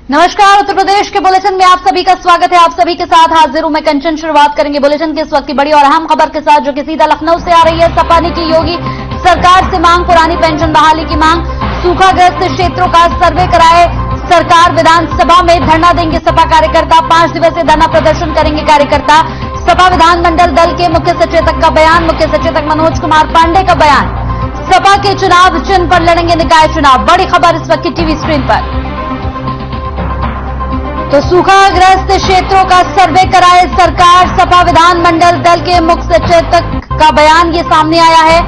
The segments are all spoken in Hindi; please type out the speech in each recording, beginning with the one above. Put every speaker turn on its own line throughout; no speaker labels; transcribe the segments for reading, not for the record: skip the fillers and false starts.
नमस्कार, उत्तर प्रदेश के बुलेटिन में आप सभी का स्वागत है। आप सभी के साथ हाजिर हूं मैं कंचन। शुरुआत करेंगे बुलेटिन की इस वक्त की बड़ी और अहम खबर के साथ, जो कि सीधा लखनऊ से आ रही है। सपा ने की योगी सरकार से मांग, पुरानी पेंशन बहाली की मांग। सूखाग्रस्त क्षेत्रों का सर्वे कराए सरकार। विधानसभा में धरना देंगे सपा कार्यकर्ता। 5 दिवसीय धरना प्रदर्शन करेंगे कार्यकर्ता। सपा विधानमंडल दल के मुख्य सचेतक का बयान, मुख्य सचेतक मनोज कुमार पांडे का बयान। सपा के चुनाव चिन्ह पर लड़ेंगे निकाय चुनाव। बड़ी खबर इस वक्त की टीवी स्क्रीन पर। तो सूखाग्रस्त क्षेत्रों का सर्वे कराए सरकार। सपा विधानमंडल दल के मुख्य सचेतक का बयान ये सामने आया है।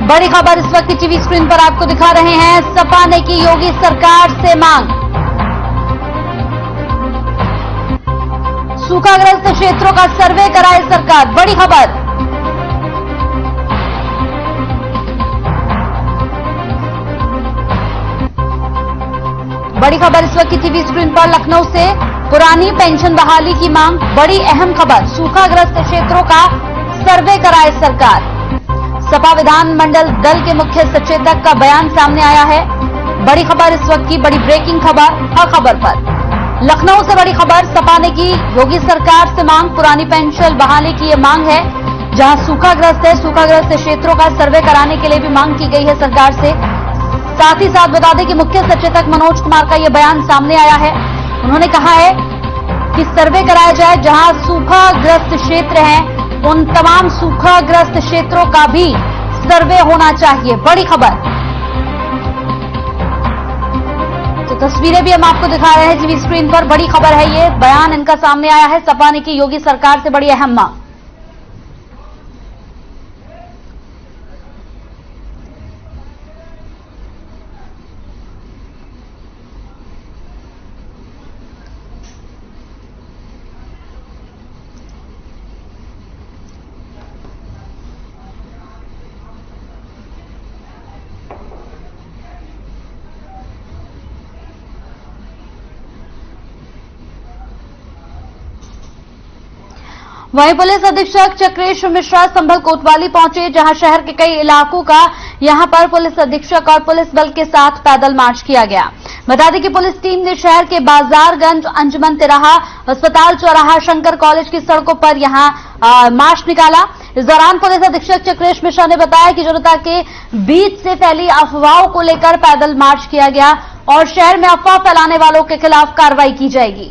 बड़ी खबर इस वक्त टीवी स्क्रीन पर आपको दिखा रहे हैं। सपा ने की योगी सरकार से मांग। सूखाग्रस्त क्षेत्रों का सर्वे कराए सरकार। बड़ी खबर। बड़ी खबर इस वक्त की टीवी स्क्रीन पर लखनऊ से। पुरानी पेंशन बहाली की मांग, बड़ी अहम खबर। सूखाग्रस्त क्षेत्रों का सर्वे कराए सरकार। सपा विधानमंडल दल के मुख्य सचेतक का बयान सामने आया है। बड़ी खबर इस वक्त की, बड़ी ब्रेकिंग खबर हर खबर पर। लखनऊ से बड़ी खबर। सपा ने की योगी सरकार से मांग, पुरानी पेंशन बहाली की ये मांग है। जहां सूखाग्रस्त है, सूखाग्रस्त क्षेत्रों का सर्वे कराने के लिए भी मांग की गई है सरकार से। साथ ही साथ बता दें कि मुख्य सचेतक मनोज कुमार का यह बयान सामने आया है। उन्होंने कहा है कि सर्वे कराया जाए, जहां सूखाग्रस्त क्षेत्र हैं उन तमाम सूखाग्रस्त क्षेत्रों का भी सर्वे होना चाहिए। बड़ी खबर। तो तस्वीरें भी हम आपको दिखा रहे हैं टीवी स्क्रीन पर। बड़ी खबर है, ये बयान इनका सामने आया है। सपा ने की योगी सरकार से बड़ी अहम मांग। वहीं पुलिस अधीक्षक चक्रेश मिश्रा संभल कोतवाली पहुंचे, जहां शहर के कई इलाकों का यहां पर पुलिस अधीक्षक और पुलिस बल के साथ पैदल मार्च किया गया। बता दें कि पुलिस टीम ने शहर के बाजारगंज, अंजुमन तिराहा, अस्पताल चौराहा, शंकर कॉलेज की सड़कों पर यहां मार्च निकाला। इस दौरान पुलिस अधीक्षक चक्रेश मिश्रा ने बताया कि जनता के बीच से फैली अफवाहों को लेकर पैदल मार्च किया गया और शहर में अफवाह फैलाने वालों के खिलाफ कार्रवाई की जाएगी।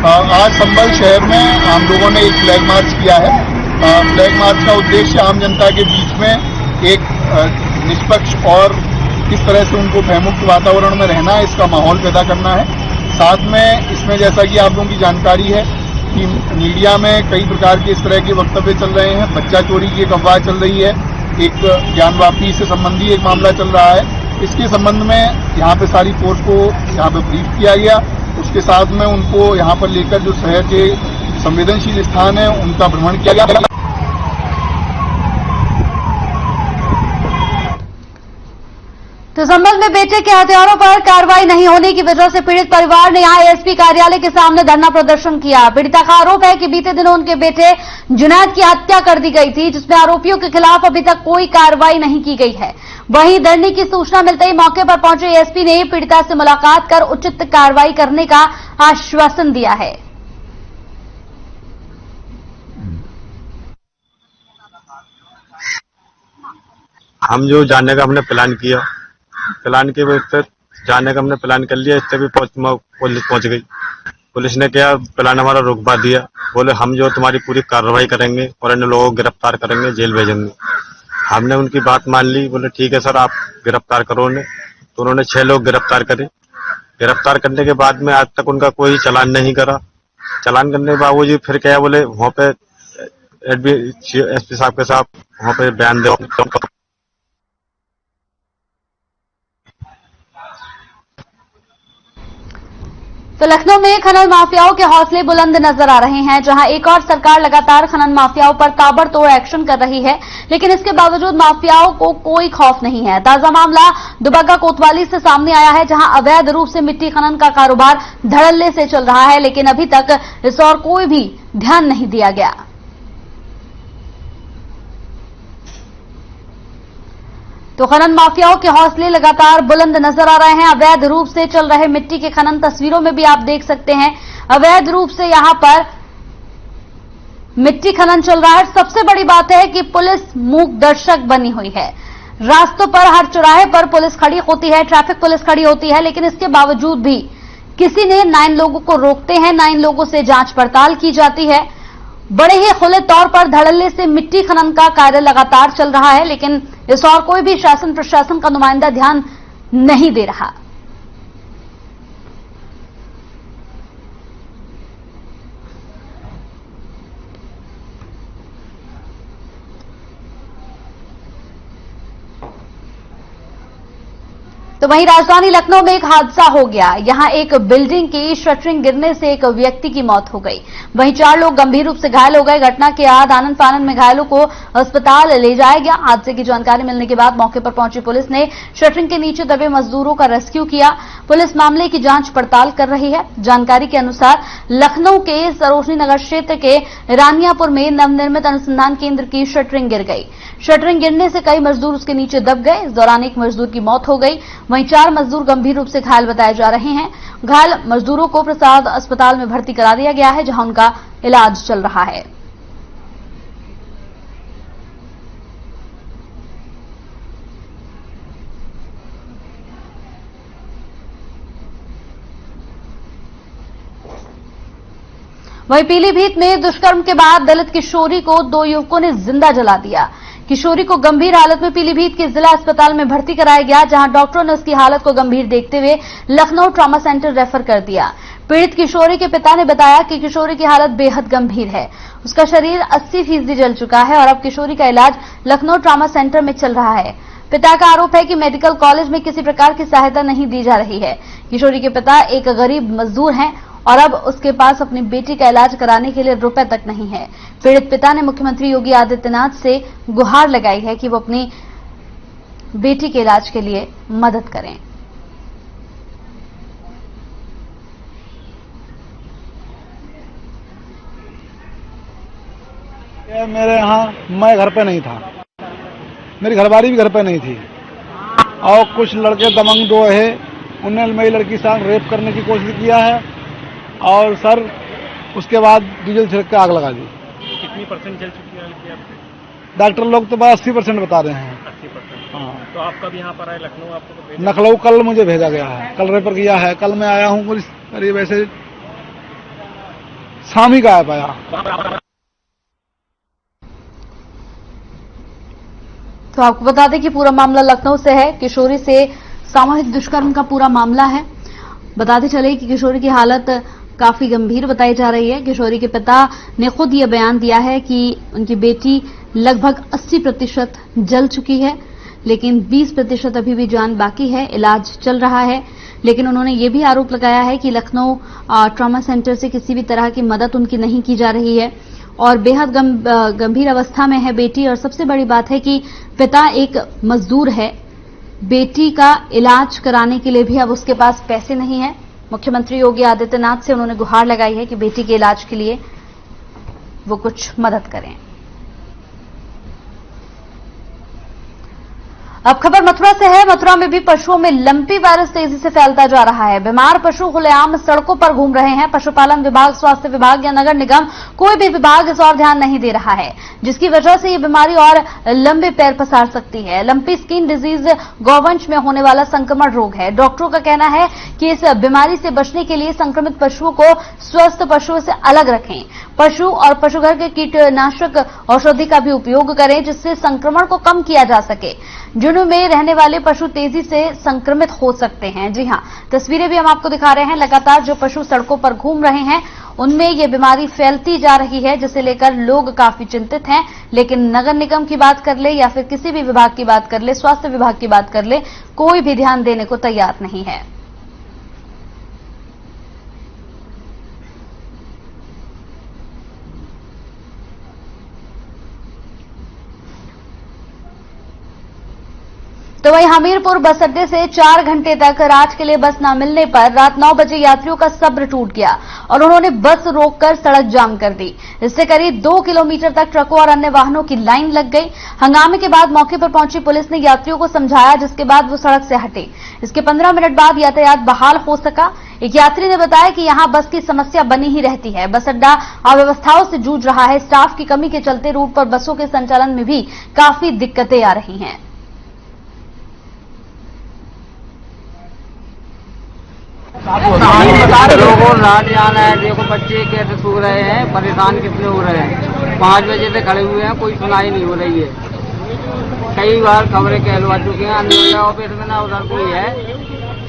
आज संभल शहर में आम लोगों ने एक फ्लैग मार्च किया है। फ्लैग मार्च का उद्देश्य आम जनता के बीच में एक निष्पक्ष और किस तरह से उनको भयमुक्त वातावरण में रहना है, इसका माहौल पैदा करना है। साथ में इसमें जैसा कि आप लोगों की जानकारी है कि मीडिया में कई प्रकार के इस तरह के वक्तव्य चल रहे हैं। बच्चा चोरी की एक अफवाह चल रही है, एक ज्ञान वापसी से संबंधी एक मामला चल रहा है। इसके संबंध में यहाँ पे सारी फोर्स को यहाँ पे ब्रीफ किया गया। उसके साथ में उनको यहाँ पर लेकर जो शहर के संवेदनशील स्थान है उनका भ्रमण किया गया।
तो संभल में बेटे के हथियारों पर कार्रवाई नहीं होने की वजह से पीड़ित परिवार ने यहां एसपी कार्यालय के सामने धरना प्रदर्शन किया। पीड़िता का आरोप है कि बीते दिनों उनके बेटे जुनैद की हत्या कर दी गई थी, जिसमें आरोपियों के खिलाफ अभी तक कोई कार्रवाई नहीं की गई है। वहीं धरने की सूचना मिलते ही मौके पर पहुंचे एसपी ने पीड़िता से मुलाकात कर उचित कार्रवाई करने का आश्वासन दिया है।
हम जो जाने का हमने प्लान किया, प्लान के वजह जाने का हमने प्लान कर लिया। इससे भी पुलिस पहुंच गई। पुलिस ने क्या प्लान हमारा रुकवा दिया। बोले हम जो तुम्हारी पूरी कार्रवाई करेंगे और इन लोगों को गिरफ्तार करेंगे, जेल भेजेंगे। हमने उनकी बात मान ली। बोले ठीक है सर, आप गिरफ्तार करो उन्हें। तो उन्होंने 6 लोग गिरफ्तार करे। गिरफ्तार करने के बाद में आज तक उनका कोई चालान नहीं करा। चालान करने के बावजूद फिर क्या बोले वहां पे एसपी साहब के साथ वहां पे बयान दो।
तो लखनऊ में खनन माफियाओं के हौसले बुलंद नजर आ रहे हैं, जहां एक और सरकार लगातार खनन माफियाओं पर ताबड़तोड़ एक्शन कर रही है, लेकिन इसके बावजूद माफियाओं को कोई खौफ नहीं है। ताजा मामला दुबग्गा कोतवाली से सामने आया है, जहां अवैध रूप से मिट्टी खनन का कारोबार धड़ल्ले से चल रहा है, लेकिन अभी तक इस और कोई भी ध्यान नहीं दिया गया। तो खनन माफियाओं के हौसले लगातार बुलंद नजर आ रहे हैं। अवैध रूप से चल रहे मिट्टी के खनन तस्वीरों में भी आप देख सकते हैं, अवैध रूप से यहां पर मिट्टी खनन चल रहा है। सबसे बड़ी बात है कि पुलिस मूक दर्शक बनी हुई है। रास्तों पर हर चौराहे पर पुलिस खड़ी होती है, ट्रैफिक पुलिस खड़ी होती है, लेकिन इसके बावजूद भी किसी ने न इन लोगों को रोकते हैं, न इन लोगों से जांच पड़ताल की जाती है। बड़े ही खुले तौर पर धड़ल्ले से मिट्टी खनन का कार्य लगातार चल रहा है, लेकिन इस और कोई भी शासन प्रशासन का नुमाइंदा ध्यान नहीं दे रहा। तो वहीं राजधानी लखनऊ में एक हादसा हो गया। यहां एक बिल्डिंग की शटरिंग गिरने से एक व्यक्ति की मौत हो गई, वहीं 4 लोग गंभीर रूप से घायल हो गए। घटना के बाद आनन फानन में घायलों को अस्पताल ले जाया गया। हादसे की जानकारी मिलने के बाद मौके पर पहुंची पुलिस ने शटरिंग के नीचे दबे मजदूरों का रेस्क्यू किया। पुलिस मामले की जांच पड़ताल कर रही है। जानकारी के अनुसार लखनऊ के सरोजनी नगर क्षेत्र के रानियापुर में नवनिर्मित अनुसंधान केंद्र की शटरिंग गिर गई। शटरिंग गिरने से कई मजदूर उसके नीचे दब गए। इस दौरान एक मजदूर की मौत हो गई, वहीं 4 मजदूर गंभीर रूप से घायल बताए जा रहे हैं। घायल मजदूरों को प्रसाद अस्पताल में भर्ती करा दिया गया है, जहां उनका इलाज चल रहा है। वहीं पीलीभीत में दुष्कर्म के बाद दलित किशोरी को 2 युवकों ने जिंदा जला दिया। किशोरी को गंभीर हालत में पीलीभीत के जिला अस्पताल में भर्ती कराया गया, जहां डॉक्टरों ने उसकी हालत को गंभीर देखते हुए लखनऊ ट्रॉमा सेंटर रेफर कर दिया। पीड़ित किशोरी के पिता ने बताया कि किशोरी की हालत बेहद गंभीर है, उसका शरीर 80% जल चुका है और अब किशोरी का इलाज लखनऊ ट्रॉमा सेंटर में चल रहा है। पिता का आरोप है कि मेडिकल कॉलेज में किसी प्रकार की सहायता नहीं दी जा रही है। किशोरी के पिता एक गरीब मजदूर हैं और अब उसके पास अपनी बेटी का इलाज कराने के लिए रुपए तक नहीं है। पीड़ित पिता ने मुख्यमंत्री योगी आदित्यनाथ से गुहार लगाई है कि वो अपनी बेटी के इलाज के लिए मदद करें।
मेरे यहाँ मैं घर पे नहीं था, मेरी घरवाली भी घर पे नहीं थी और कुछ लड़के दबंग 2 है, उन्होंने मेरी लड़की के साथ रेप करने की कोशिश किया है और सर उसके बाद डीजल छिड़क के आग लगा दी।
कितनी % जल चुकी है आपकी?
डॉक्टर लोग तो 80% बता रहे हैं।
80%।
हाँ।
तो आप कब यहाँ पर आए लखनऊ? आपको तो भेजा?
लखनऊ कल मुझे भेजा गया है, कल रेफर किया है। कल मैं आया हूँ करीब ऐसे शाम ही का आ पाया।
तो आपको बता दें कि पूरा मामला लखनऊ से है। किशोरी से सामूहिक दुष्कर्म का पूरा मामला है। बताते चले कि किशोरी की हालत काफी गंभीर बताई जा रही है। किशोरी के पिता ने खुद ये बयान दिया है कि उनकी बेटी लगभग 80% जल चुकी है, लेकिन 20% अभी भी जान बाकी है, इलाज चल रहा है। लेकिन उन्होंने ये भी आरोप लगाया है कि लखनऊ ट्रॉमा सेंटर से किसी भी तरह की मदद उनकी नहीं की जा रही है और बेहद गंभीर अवस्था में है बेटी। और सबसे बड़ी बात है कि पिता एक मजदूर है, बेटी का इलाज कराने के लिए भी अब उसके पास पैसे नहीं है। मुख्यमंत्री योगी आदित्यनाथ से उन्होंने गुहार लगाई है कि बेटी के इलाज के लिए वो कुछ मदद करें। अब खबर मथुरा से है। मथुरा में भी पशुओं में लंपी वायरस तेजी से फैलता जा रहा है। बीमार पशु खुलेआम सड़कों पर घूम रहे हैं। पशुपालन विभाग, स्वास्थ्य विभाग या नगर निगम, कोई भी विभाग इस और ध्यान नहीं दे रहा है, जिसकी वजह से ये बीमारी और लंबे पैर पसार सकती है। लंपी स्किन डिजीज गौवंश में होने वाला संक्रमण रोग है। डॉक्टरों का कहना है कि इस बीमारी से बचने के लिए संक्रमित पशुओं को स्वस्थ पशुओं से अलग रखें। पशु और पशुघर के कीटनाशक औषधि का भी उपयोग करें, जिससे संक्रमण को कम किया जा सके। झुंड में रहने वाले पशु तेजी से संक्रमित हो सकते हैं। जी हां, तस्वीरें भी हम आपको दिखा रहे हैं। लगातार जो पशु सड़कों पर घूम रहे हैं उनमें ये बीमारी फैलती जा रही है, जिसे लेकर लोग काफी चिंतित हैं। लेकिन नगर निगम की बात कर ले या फिर किसी भी विभाग की बात कर ले, स्वास्थ्य विभाग की बात कर ले, कोई भी ध्यान देने को तैयार नहीं है। तो वहीं हमीरपुर बस अड्डे से 4 घंटे तक रात के लिए बस न मिलने पर रात 9 बजे यात्रियों का सब्र टूट गया और उन्होंने बस रोककर सड़क जाम कर दी। इससे करीब 2 किलोमीटर तक ट्रकों और अन्य वाहनों की लाइन लग गई। हंगामे के बाद मौके पर पहुंची पुलिस ने यात्रियों को समझाया, जिसके बाद वो सड़क से हटे। इसके 15 मिनट बाद यातायात बहाल हो सका। एक यात्री ने बताया कि यहां बस की समस्या बनी ही रहती है। बस अड्डा अव्यवस्थाओं से जूझ रहा है। स्टाफ की कमी के चलते रूट पर बसों के संचालन में भी काफी दिक्कतें आ रही हैं।
लोगों को रात जाना है, देखो बच्चे कैसे सो रहे हैं, परेशान कितने हो रहे हैं। 5 बजे से खड़े हुए हैं, कोई सुनाई नहीं हो रही है। कई बार खबरें कहलवा चुके हैं, अन्य ऑफिस में ना उधर कोई है,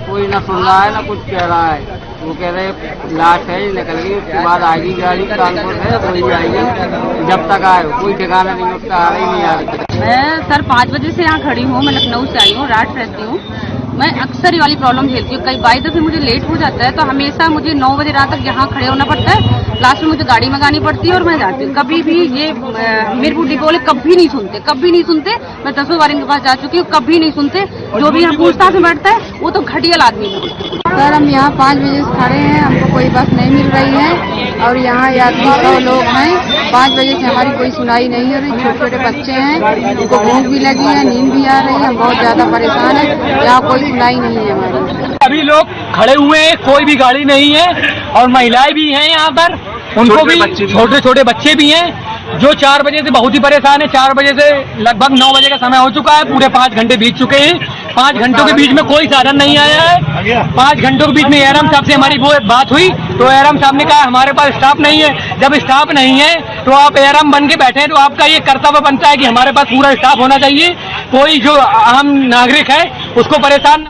कोई ना सुन रहा है ना कुछ कह रहा है। वो कह रहे लास्ट है, निकल गई, उसके बाद आएगी गाड़ी कानपुर से, वही आएगी। जब तक आए कोई ठिकाना नहीं, उसका आ रही नहीं आ रही।
मैं सर 5 बजे से यहाँ खड़ी हूँ। मैं लखनऊ से आई हूँ, रात रहती हूँ। मैं अक्सर ये वाली प्रॉब्लम झेलती हूँ। कई बाई दफे मुझे लेट हो जाता है तो हमेशा मुझे 9 बजे रात तक यहाँ खड़े होना पड़ता है। लास्ट में मुझे गाड़ी मंगानी पड़ती है और मैं जाती हूँ। कभी भी ये हमीरपुर डिपो वाले कभी नहीं सुनते। मैं 10 बार इनके पास जा चुकी हूँ, कभी नहीं सुनते। जो भी यहाँ पूछताछ में बैठता है वो तो घटियल आदमी है।
सर हम यहाँ 5 बजे से खड़े हैं, हमको कोई बस नहीं मिल रही है और यहाँ यात्री 100 लोग हैं। 5 बजे से हमारी कोई सुनाई नहीं हो रही। छोटे छोटे बच्चे हैं, उनको भूख भी लगी है, नींद भी आ रही है, हम बहुत ज्यादा परेशान है। यहाँ कोई सुनाई नहीं है हमारी।
अभी लोग खड़े हुए हैं, कोई भी गाड़ी नहीं है और महिलाएं भी हैं यहाँ पर, उनको भी छोटे छोटे बच्चे भी हैं जो 4 बजे से बहुत ही परेशान है। 4 बजे से लगभग 9 बजे का समय हो चुका है, पूरे 5 घंटे बीत चुके हैं। 5 घंटों के बीच में कोई साधन नहीं आया है। 5 घंटों के बीच में एआरएम साहब से हमारी वो बात हुई तो एआरएम साहब ने कहा हमारे पास स्टाफ नहीं है। जब स्टाफ नहीं है तो आप एआरएम बन के बैठे हैं तो आपका ये कर्तव्य बनता है कि हमारे पास पूरा स्टाफ होना चाहिए। कोई जो आम नागरिक है उसको परेशान।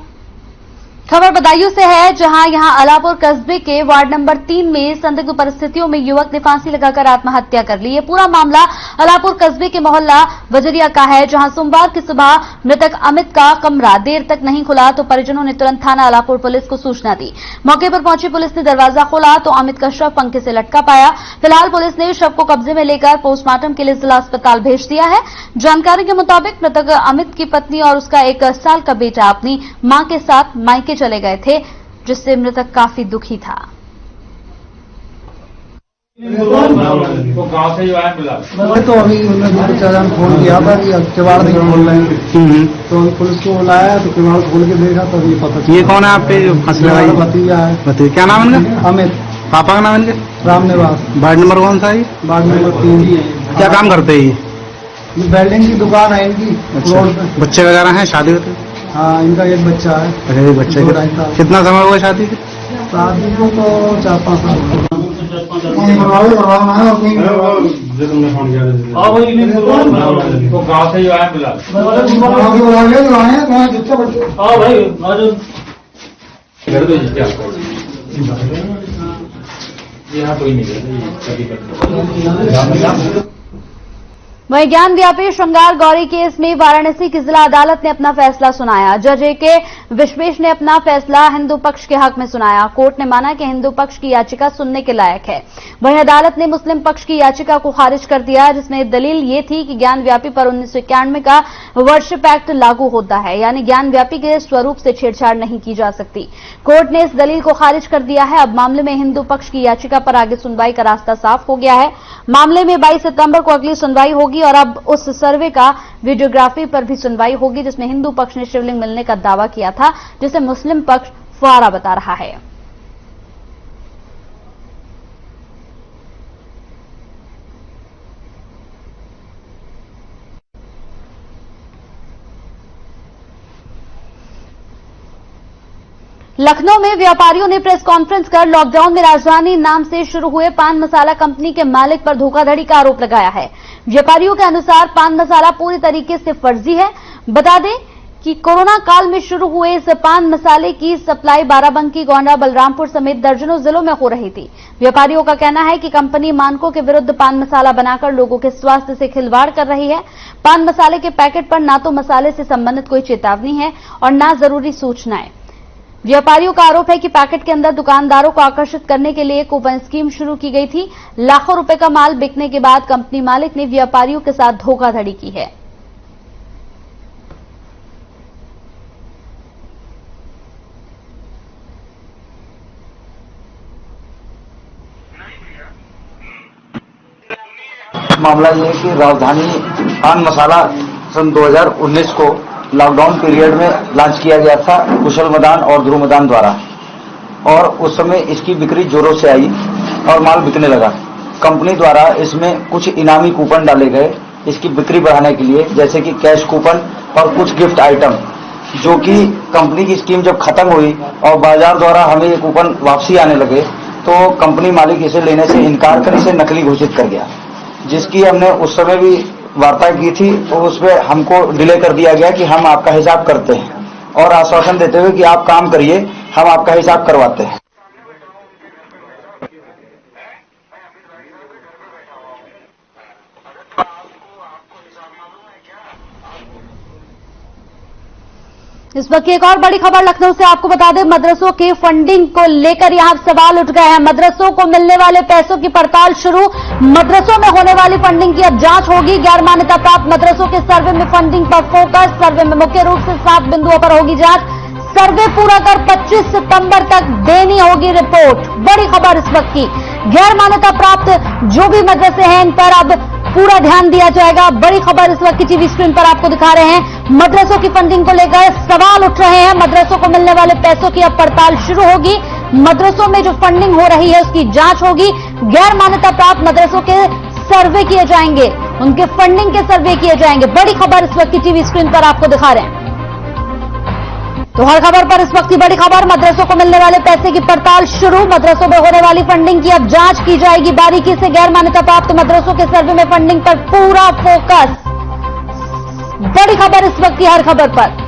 खबर बदायूं से है, जहां यहां अलापुर कस्बे के वार्ड नंबर 3 में संदिग्ध परिस्थितियों में युवक ने फांसी लगाकर आत्महत्या कर ली। ये पूरा मामला अलापुर कस्बे के मोहल्ला वजरिया का है, जहां सोमवार की सुबह मृतक अमित का कमरा देर तक नहीं खुला तो परिजनों ने तुरंत थाना अलापुर पुलिस को सूचना दी। मौके पर पहुंची पुलिस ने दरवाजा खोला तो अमित का शव पंखे से लटका पाया। फिलहाल पुलिस ने शव को कब्जे में लेकर पोस्टमार्टम के लिए जिला अस्पताल भेज दिया है। जानकारी के मुताबिक मृतक अमित की पत्नी और उसका 1 साल का बेटा अपनी मां के साथ मायके चले गए थे, जिससे मृतक काफी दुखी था।
तो गांव से जो आया मिला
तो अभी उन्होंने चालान फोन किया था कि किवाड़ नहीं खोल रहे हैं, तो अभी पुलिस को बुलाया तो किवाड़ खोल के देखा तो अभी पता। ये कौन है आपके जो फांसी लगाई? भतीजा है। भतीजा क्या नाम है इनका? अमित। पापा का नाम इनके? रामनिवास। वार्ड नंबर कौन सा है? Ward number 3। क्या काम करते हैं ये? वेल्डिंग की दुकान है इनकी। अच्छा। बच्चे वगैरह हैं? शादी होती? हाँ, इनका एक बच्चा है। अच्छा, एक बच्चा। कितना समय हुआ शादी के? शादी को तो 4-5 साल।
तो गांव से जो आया मिला यहाँ कोई नहीं है।
वहीं ज्ञान व्यापी श्रृंगार गौरी केस में वाराणसी की जिला अदालत ने अपना फैसला सुनाया। जज ए.के. विश्वेश ने अपना फैसला हिंदू पक्ष के हक में सुनाया। कोर्ट ने माना कि हिंदू पक्ष की याचिका सुनने के लायक है। वहीं अदालत ने मुस्लिम पक्ष की याचिका को खारिज कर दिया, जिसमें दलील ये थी कि ज्ञान व्यापी पर 1991 का वर्शिप एक्ट लागू होता है, यानी ज्ञान व्यापी के स्वरूप से छेड़छाड़ नहीं की जा सकती। कोर्ट ने इस दलील को खारिज कर दिया है। अब मामले में हिंदू पक्ष की याचिका पर आगे सुनवाई का रास्ता साफ हो गया है। मामले में 22 सितंबर को अगली सुनवाई होगी और अब उस सर्वे का वीडियोग्राफी पर भी सुनवाई होगी, जिसमें हिंदू पक्ष ने शिवलिंग मिलने का दावा किया था, जिसे मुस्लिम पक्ष फुआरा बता रहा है। लखनऊ में व्यापारियों ने प्रेस कॉन्फ्रेंस कर लॉकडाउन में राजधानी नाम से शुरू हुए पान मसाला कंपनी के मालिक पर धोखाधड़ी का आरोप लगाया है। व्यापारियों के अनुसार पान मसाला पूरी तरीके से फर्जी है। बता दें कि कोरोना काल में शुरू हुए इस पान मसाले की सप्लाई बाराबंकी, गोंडा, बलरामपुर समेत दर्जनों जिलों में हो रही थी। व्यापारियों का कहना है कि कंपनी मानकों के विरुद्ध पान मसाला बनाकर लोगों के स्वास्थ्य से खिलवाड़ कर रही है। पान मसाले के पैकेट पर ना तो मसाले से संबंधित कोई चेतावनी है और ना जरूरी सूचनाएं। व्यापारियों का आरोप है कि पैकेट के अंदर दुकानदारों को आकर्षित करने के लिए कूपन स्कीम शुरू की गई थी। लाखों रुपए का माल बिकने के बाद कंपनी मालिक ने व्यापारियों के साथ धोखाधड़ी की है।
मामला ये है कि राजधानी पान मसाला सन 2019 को लॉकडाउन पीरियड में लॉन्च किया गया था कुशल मदान और ध्रुव मदान द्वारा, और उस समय इसकी बिक्री जोरों से आई और माल बिकने लगा। कंपनी द्वारा इसमें कुछ इनामी कूपन डाले गए इसकी बिक्री बढ़ाने के लिए, जैसे कि कैश कूपन और कुछ गिफ्ट आइटम, जो कि कंपनी की स्कीम जब खत्म हुई और बाजार द्वारा हमें ये कूपन वापसी आने लगे तो कंपनी मालिक इसे लेने से इनकार कर इसे नकली घोषित कर गया, जिसकी हमने उस समय भी वार्ता की थी। तो उसमें हमको डिले कर दिया गया कि हम आपका हिसाब करते हैं और आश्वासन देते हुए कि आप काम करिए, हम आपका हिसाब करवाते हैं।
इस वक्त एक और बड़ी खबर लखनऊ से आपको बता दें, मदरसों की फंडिंग को लेकर यहां सवाल उठ गए हैं। मदरसों को मिलने वाले पैसों की पड़ताल शुरू, मदरसों में होने वाली फंडिंग की अब जांच होगी। गैर मान्यता प्राप्त मदरसों के सर्वे में फंडिंग पर फोकस, सर्वे में मुख्य रूप से 7 बिंदुओं पर होगी जांच। सर्वे पूरा कर 25 सितंबर तक देनी होगी रिपोर्ट। बड़ी खबर इस वक्त की, गैर मान्यता प्राप्त जो भी मदरसे हैं इन पर अब पूरा ध्यान दिया जाएगा। बड़ी खबर इस वक्त की टीवी स्क्रीन पर आपको दिखा रहे हैं। मदरसों की फंडिंग को लेकर सवाल उठ रहे हैं। मदरसों को मिलने वाले पैसों की अब पड़ताल शुरू होगी। मदरसों में जो फंडिंग हो रही है उसकी जांच होगी। गैर मान्यता प्राप्त मदरसों के सर्वे किए जाएंगे, उनके फंडिंग के सर्वे किए जाएंगे। बड़ी खबर इस वक्त की टीवी स्क्रीन पर आपको दिखा रहे हैं। तो हर खबर पर इस वक्त की बड़ी खबर, मदरसों को मिलने वाले पैसे की पड़ताल शुरू, मदरसों में होने वाली फंडिंग की अब जांच की जाएगी बारीकी से। गैर मान्यता प्राप्त मदरसों के सर्वे में फंडिंग पर पूरा फोकस। बड़ी खबर इस वक्त की हर खबर पर।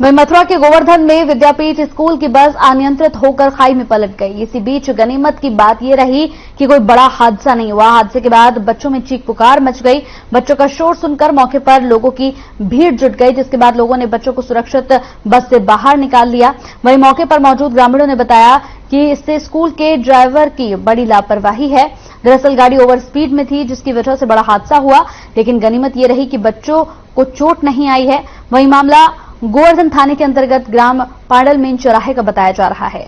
वहीं मथुरा के गोवर्धन में विद्यापीठ स्कूल की बस अनियंत्रित होकर खाई में पलट गई। इसी बीच गनीमत की बात यह रही कि कोई बड़ा हादसा नहीं हुआ। हादसे के बाद बच्चों में चीख पुकार मच गई। बच्चों का शोर सुनकर मौके पर लोगों की भीड़ जुट गई, जिसके बाद लोगों ने बच्चों को सुरक्षित बस से बाहर निकाल लिया। वहीं मौके पर मौजूद ग्रामीणों ने बताया कि इससे स्कूल के ड्राइवर की बड़ी लापरवाही है। दरअसल गाड़ी ओवर स्पीड में थी, जिसकी वजह से बड़ा हादसा हुआ, लेकिन गनीमत यह रही कि बच्चों को चोट नहीं आई है। वहीं मामला गोवर्धन थाने के अंतर्गत ग्राम पाडल मेन चौराहे का बताया जा रहा है।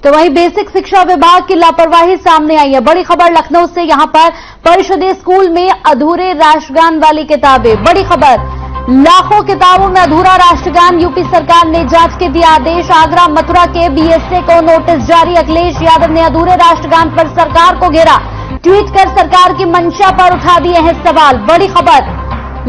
तो वहीं बेसिक शिक्षा विभाग की लापरवाही सामने आई है। बड़ी खबर लखनऊ से, यहां पर परिषदीय स्कूल में अधूरे राष्ट्रगान वाली किताबें। बड़ी खबर, लाखों किताबों में अधूरा राष्ट्रगान, यूपी सरकार ने जांच के दिया आदेश। आगरा मथुरा के बीएसए को नोटिस जारी, अखिलेश यादव ने अधूरे राष्ट्रगान पर सरकार को घेरा। ट्वीट कर सरकार की मंशा पर उठा दिए हैं सवाल। बड़ी खबर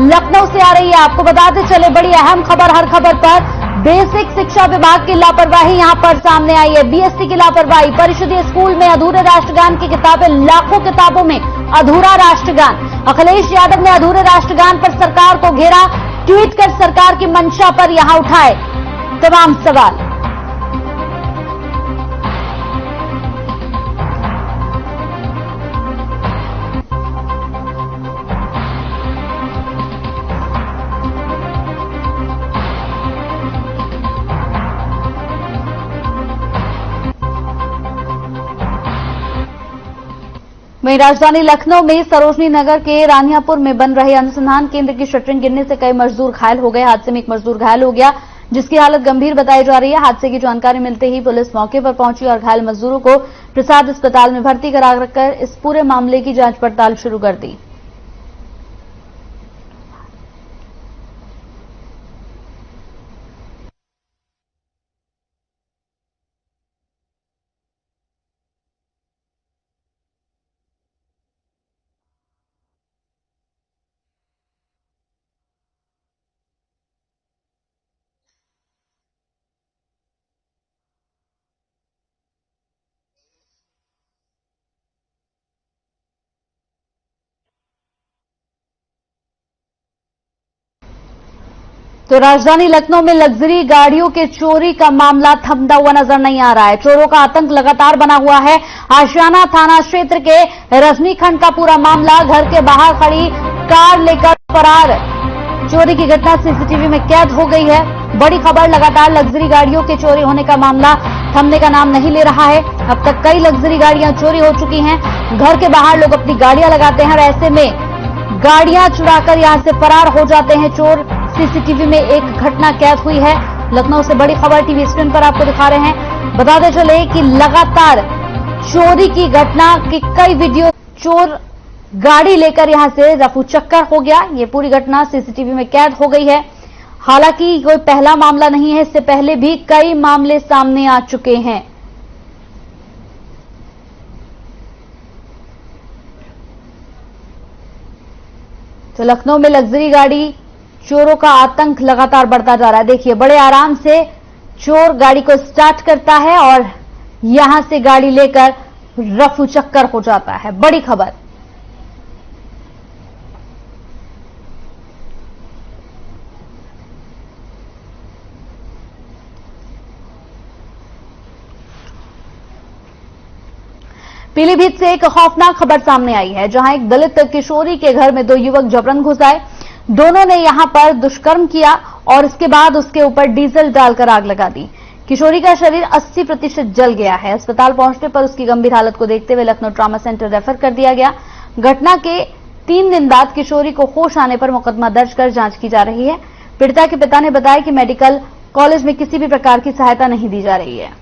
लखनऊ से आ रही है, आपको बताते चले बड़ी अहम खबर हर खबर पर। बेसिक शिक्षा विभाग की लापरवाही यहां पर सामने आई है। बीएससी की लापरवाही, परिषदीय स्कूल में अधूरे राष्ट्रगान की किताबें, लाखों किताबों में अधूरा राष्ट्रगान। अखिलेश यादव ने अधूरे राष्ट्रगान पर सरकार को घेरा। ट्वीट कर सरकार की मंशा पर यहां उठाए तमाम सवाल। वहीं राजधानी लखनऊ में सरोजनी नगर के रानियापुर में बन रहे अनुसंधान केंद्र की शटरिंग गिरने से कई मजदूर घायल हो गए। हादसे में एक मजदूर घायल हो गया, जिसकी हालत गंभीर बताई जा रही है। हादसे की जानकारी मिलते ही पुलिस मौके पर पहुंची और घायल मजदूरों को प्रसाद अस्पताल में भर्ती कराकर इस पूरे मामले की जांच पड़ताल शुरू कर दी। तो राजधानी लखनऊ में लग्जरी गाड़ियों के चोरी का मामला थमता हुआ नजर नहीं आ रहा है। चोरों का आतंक लगातार बना हुआ है। आशियाना थाना क्षेत्र के रजनीखंड का पूरा मामला, घर के बाहर खड़ी कार लेकर फरार चोरी की घटना सीसीटीवी में कैद हो गई है। बड़ी खबर, लगातार लग्जरी गाड़ियों के चोरी होने का मामला थमने का नाम नहीं ले रहा है। अब तक कई लग्जरी गाड़ियां चोरी हो चुकी हैं। घर के बाहर लोग अपनी गाड़ियां लगाते हैं और ऐसे में गाड़ियां चुराकर यहां से फरार हो जाते हैं चोर। सीसीटीवी में एक घटना कैद हुई है। लखनऊ से बड़ी खबर टीवी स्क्रीन पर आपको दिखा रहे हैं। बताते चले कि लगातार चोरी की घटना की कई वीडियो, चोर गाड़ी लेकर यहां से रफू चक्कर हो गया। ये पूरी घटना सीसीटीवी में कैद हो गई है। हालांकि कोई पहला मामला नहीं है, इससे पहले भी कई मामले सामने आ चुके हैं। तो लखनऊ में लग्जरी गाड़ी चोरों का आतंक लगातार बढ़ता जा रहा है। देखिए, बड़े आराम से चोर गाड़ी को स्टार्ट करता है और यहां से गाड़ी लेकर रफू चक्कर हो जाता है। बड़ी खबर। पीलीभीत से एक खौफनाक खबर सामने आई है, जहां एक दलित किशोरी के घर में 2 युवक जबरन घुस आए। दोनों ने यहां पर दुष्कर्म किया और इसके बाद उसके ऊपर डीजल डालकर आग लगा दी। किशोरी का शरीर 80% जल गया है। अस्पताल पहुंचने पर उसकी गंभीर हालत को देखते हुए लखनऊ ट्रॉमा सेंटर रेफर कर दिया गया। घटना के 3 दिन बाद किशोरी को होश आने पर मुकदमा दर्ज कर जांच की जा रही है। पीड़िता के पिता ने बताया कि मेडिकल कॉलेज में किसी भी प्रकार की सहायता नहीं दी जा रही है।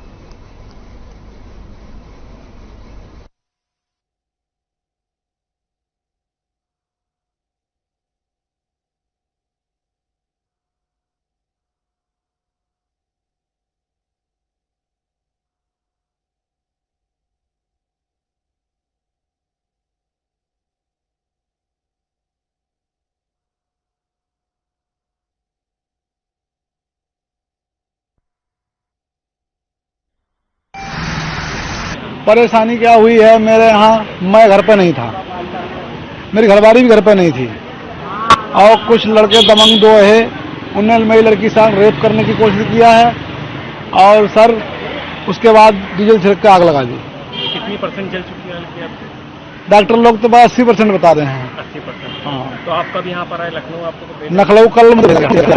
परेशानी क्या हुई है, मेरे यहाँ मैं घर पे नहीं था, मेरी घरवाली भी घर पे नहीं थी और कुछ लड़के दबंग 2 है, उन्होंने मेरी लड़की साथ रेप करने की कोशिश किया है और सर उसके बाद डीजल छिड़क के आग लगा दी।
कितनी % जल चुकी है लड़की आपकी?
डॉक्टर लोग तो 80% बता रहे हैं।
80%?
हाँ।
तो आप कब यहाँ पर आए लखनऊ? आपको
लखनऊ कल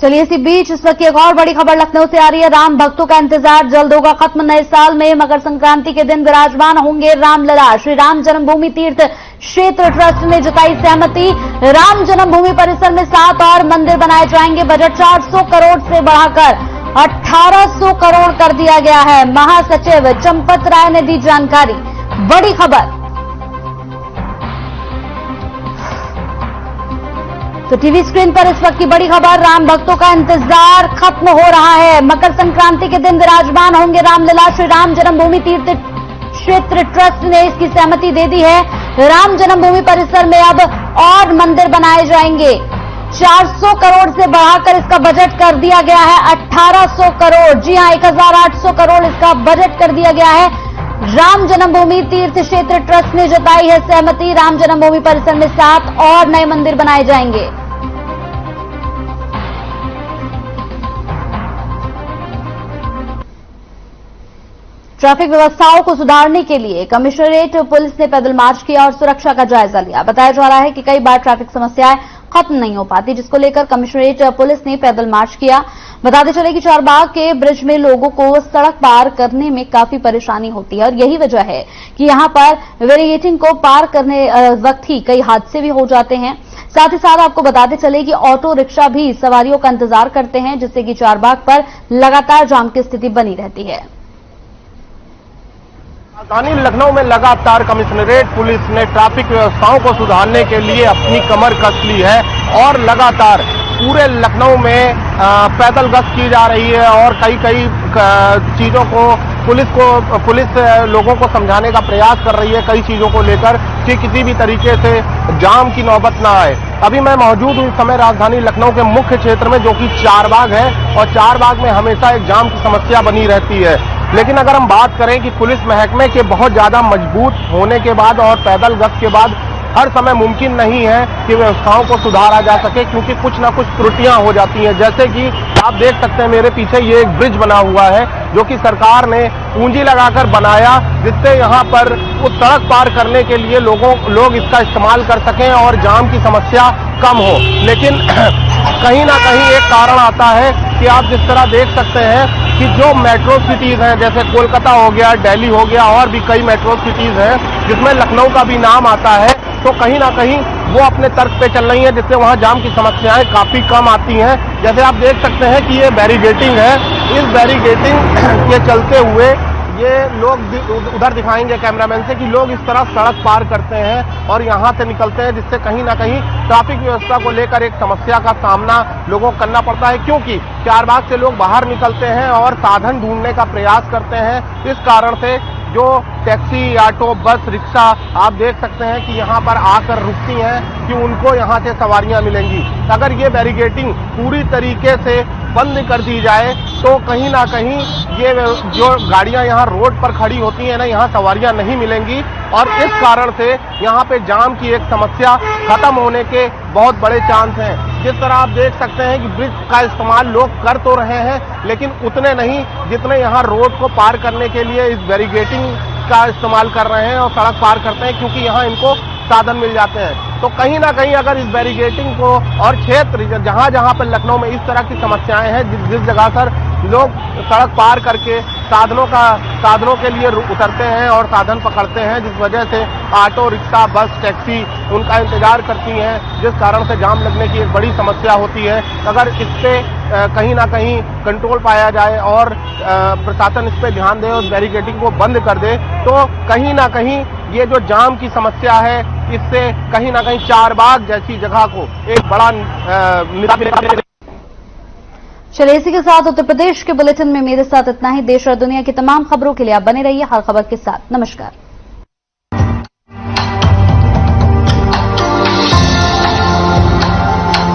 चलिए, इसी बीच इस वक्त एक और बड़ी खबर लखनऊ से आ रही है। राम भक्तों का इंतजार जल्द होगा खत्म। नए साल में मकर संक्रांति के दिन विराजमान होंगे रामलला। श्री राम जन्मभूमि तीर्थ क्षेत्र ट्रस्ट ने जताई सहमति। राम जन्मभूमि परिसर में 7 और मंदिर बनाए जाएंगे। बजट 400 करोड़ से बढ़ाकर 1800 करोड़ कर दिया गया है। महासचिव चंपत राय ने दी जानकारी। बड़ी खबर। तो टीवी स्क्रीन पर इस वक्त की बड़ी खबर, राम भक्तों का इंतजार खत्म हो रहा है। मकर संक्रांति के दिन विराजमान होंगे रामलला। श्री राम जन्मभूमि तीर्थ क्षेत्र ट्रस्ट ने इसकी सहमति दे दी है। राम जन्मभूमि परिसर में अब और मंदिर बनाए जाएंगे। 400 करोड़ से बढ़ाकर इसका बजट कर दिया गया है 1800 करोड़। जी हां, 1800 करोड़ इसका बजट कर दिया गया है। राम जन्मभूमि तीर्थ क्षेत्र ट्रस्ट ने जताई है सहमति। राम जन्मभूमि परिसर में 7 और नए मंदिर बनाए जाएंगे। ट्रैफिक व्यवस्थाओं को सुधारने के लिए कमिश्नरेट पुलिस ने पैदल मार्च किया और सुरक्षा का जायजा लिया। बताया जा रहा है कि कई बार ट्रैफिक समस्याएं खत्म नहीं हो पाती, जिसको लेकर कमिश्नरेट पुलिस ने पैदल मार्च किया। बताते चले कि चारबाग के ब्रिज में लोगों को सड़क पार करने में काफी परेशानी होती है और यही वजह है कि यहां पर वेरिएटिंग को पार करने वक्त ही कई हादसे भी हो जाते हैं। साथ ही साथ आपको बताते चले कि ऑटो रिक्शा भी सवारियों का इंतजार करते हैं, जिससे कि चारबाग पर लगातार जाम की स्थिति बनी रहती है।
राजधानी लखनऊ में लगातार कमिश्नरेट पुलिस ने ट्रैफिक व्यवस्थाओं को सुधारने के लिए अपनी कमर कस ली है और लगातार पूरे लखनऊ में पैदल गश्त की जा रही है और कई चीजों को पुलिस लोगों को समझाने का प्रयास कर रही है कई चीजों को लेकर कि किसी भी तरीके से जाम की नौबत ना आए। अभी मैं मौजूद हूं इस समय राजधानी लखनऊ के मुख्य क्षेत्र में, जो कि चारबाग है और चारबाग में हमेशा एक जाम की समस्या बनी रहती है। लेकिन अगर हम बात करें कि पुलिस महकमे के बहुत ज्यादा मजबूत होने के बाद और पैदल गश्त के बाद हर समय मुमकिन नहीं है कि व्यवस्थाओं को सुधारा जा सके, क्योंकि कुछ ना कुछ त्रुटियां हो जाती हैं। जैसे कि आप देख सकते हैं मेरे पीछे ये एक ब्रिज बना हुआ है, जो कि सरकार ने पूंजी लगाकर बनाया, जिससे यहाँ पर उस सड़क पार करने के लिए लोग इसका इस्तेमाल कर सकें और जाम की समस्या कम हो। लेकिन कहीं ना कहीं एक कारण आता है कि आप जिस तरह देख सकते हैं कि जो मेट्रो सिटीज हैं, जैसे कोलकाता हो गया, दिल्ली हो गया, और भी कई मेट्रो सिटीज हैं जिसमें लखनऊ का भी नाम आता है, तो कहीं ना कहीं वो अपने तर्क पे चल रही हैं, जिससे वहां जाम की समस्याएं काफी कम आती हैं। जैसे आप देख सकते हैं कि ये बैरिगेटिंग है, इस बैरिगेटिंग के चलते हुए ये लोग उधर दिखाएंगे कैमरामैन से कि लोग इस तरह सड़क पार करते हैं और यहां से निकलते हैं, जिससे कहीं ना कहीं ट्रैफिक व्यवस्था को लेकर एक समस्या का सामना लोगों को करना पड़ता है, क्योंकि चारबाग से लोग बाहर निकलते हैं और साधन ढूंढने का प्रयास करते हैं। इस कारण से जो टैक्सी, ऑटो, बस, रिक्शा आप देख सकते हैं कि यहाँ पर आकर रुकती हैं कि उनको यहाँ से सवारियां मिलेंगी। अगर ये बैरिगेटिंग पूरी तरीके से बंद कर दी जाए तो कहीं ना कहीं ये जो गाड़ियां यहाँ रोड पर खड़ी होती हैं ना, यहाँ सवारियां नहीं मिलेंगी और इस कारण से यहाँ पे जाम की एक समस्या खत्म होने के बहुत बड़े चांस हैं। जिस तरह आप देख सकते हैं कि ब्रिज का इस्तेमाल लोग कर तो रहे हैं, लेकिन उतने नहीं जितने यहाँ रोड को पार करने के लिए इस बैरिगेटिंग का इस्तेमाल कर रहे हैं और सड़क पार करते हैं, क्योंकि यहाँ इनको साधन मिल जाते हैं। तो कहीं ना कहीं अगर इस बैरिगेटिंग को और क्षेत्र जहां जहां पर लखनऊ में इस तरह की समस्याएं हैं, जिस जगह पर लोग सड़क पार करके साधनों के लिए उतरते हैं और साधन पकड़ते हैं, जिस वजह से ऑटो, रिक्शा, बस, टैक्सी उनका इंतजार करती हैं, जिस कारण से जाम लगने की एक बड़ी समस्या होती है। अगर इस पे कहीं ना कहीं कंट्रोल पाया जाए और प्रशासन इस पे ध्यान दे और बैरिकेडिंग को बंद कर दे, तो कहीं ना कहीं ये जो जाम की समस्या है, इससे कहीं ना कहीं चारबाग जैसी जगह को एक बड़ा
चलिए इसी के साथ उत्तर प्रदेश के बुलेटिन में मेरे साथ इतना ही। देश और दुनिया की तमाम खबरों के लिए आप बने रहिए हर खबर के साथ। नमस्कार।